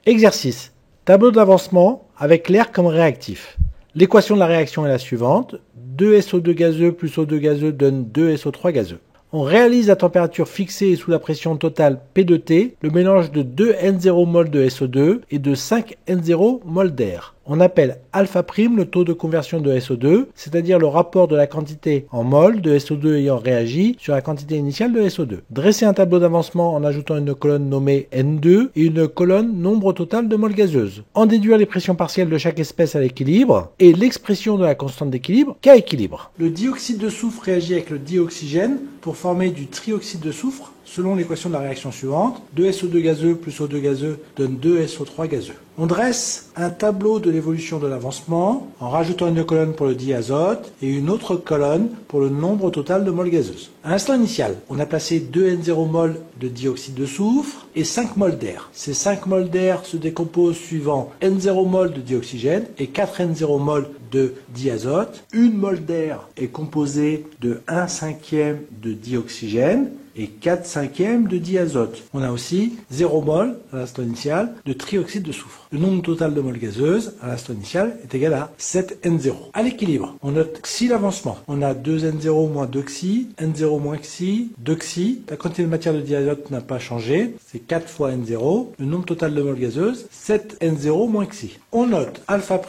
Exercice. Tableau d'avancement avec l'air comme réactif. L'équation de la réaction est la suivante. 2 SO2 gazeux plus O2 gazeux donne 2 SO3 gazeux. On réalise à température fixée et sous la pression totale P de T le mélange de 2 N0 mol de SO2 et de 5 N0 mol d'air. On appelle alpha' le taux de conversion de SO2, c'est-à-dire le rapport de la quantité en mol de SO2 ayant réagi sur la quantité initiale de SO2. Dresser un tableau d'avancement en ajoutant une colonne nommée N2 et une colonne nombre total de moles gazeuses. En déduire les pressions partielles de chaque espèce à l'équilibre et l'expression de la constante d'équilibre K équilibre. Le dioxyde de soufre réagit avec le dioxygène pour former du trioxyde de soufre selon l'équation de la réaction suivante. 2 SO2 gazeux plus O2 gazeux donne 2 SO3 gazeux. On dresse un tableau de l'évolution de l'avancement en rajoutant une colonne pour le diazote et une autre colonne pour le nombre total de moles gazeuses. À l'instant initial, on a placé 2 N0 mol de dioxyde de soufre et 5 mols d'air. Ces 5 mols d'air se décomposent suivant N0 mol de dioxygène et 4 N0 mol de diazote. Une mol d'air est composée de 1/5 de dioxygène et 4/5 de diazote. On a aussi 0 mol à l'instant initial de trioxyde de soufre. Le nombre total de moles gazeuses à l'instant initial est égal à 7N0. À l'équilibre, on note xi l'avancement. On a 2N0 moins 2xi, N0 moins xi, 2xi. La quantité de matière de diazote n'a pas changé, c'est 4 fois N0. Le nombre total de moles gazeuses, 7N0 moins xi. On note alpha',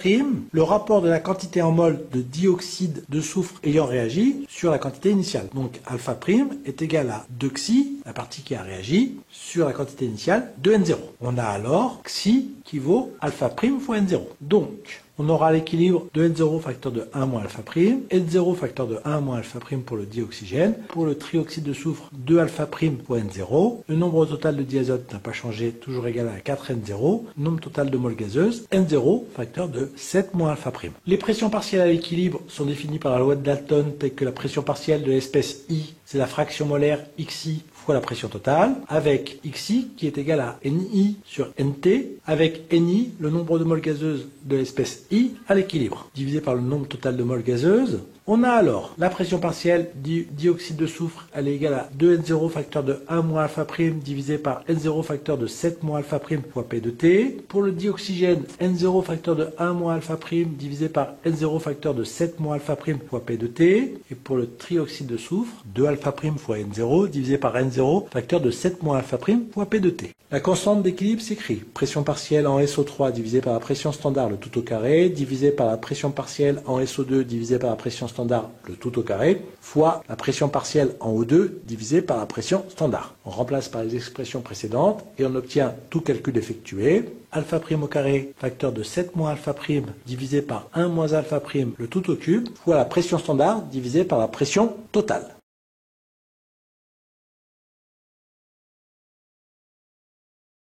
le rapport de la quantité en mol de dioxyde de soufre ayant réagi sur la quantité initiale. Donc alpha' est égal à 2xi, la partie qui a réagi, sur la quantité initiale de N0. On a alors xi qui vaut alpha' fois N0. Donc, on aura l'équilibre de N0 facteur de 1 moins alpha', N0 facteur de 1 moins alpha' pour le dioxygène, pour le trioxyde de soufre 2 alpha' fois N0, le nombre total de diazote n'a pas changé, toujours égal à 4 N0, le nombre total de moles gazeuses, N0 facteur de 7 moins alpha'. Les pressions partielles à l'équilibre sont définies par la loi de Dalton telle que la pression partielle de l'espèce I, c'est la fraction molaire XI fois la pression totale, avec XI qui est égal à NI sur NT, avec NI, le nombre de moles gazeuses de l'espèce I à l'équilibre, divisé par le nombre total de moles gazeuses. On a alors la pression partielle du dioxyde de soufre, elle est égale à 2N0 facteur de 1 moins alpha' divisé par N0 facteur de 7 moins alpha' fois P de T. Pour le dioxygène, N0 facteur de 1 moins alpha' divisé par N0 facteur de 7 moins alpha' fois P de T. Et pour le trioxyde de soufre, 2 alpha' fois N0 divisé par N0 facteur de 7 moins alpha' fois P de T. La constante d'équilibre s'écrit pression partielle en SO3 divisé par la pression standard, le tout au carré, divisé par la pression partielle en SO2 divisé par la pression standard, le tout au carré, fois la pression partielle en O2 divisé par la pression standard. On remplace par les expressions précédentes et on obtient tout calcul effectué. Alpha' au carré, facteur de 7 moins alpha' divisé par 1 moins alpha', le tout au cube, fois la pression standard divisé par la pression totale.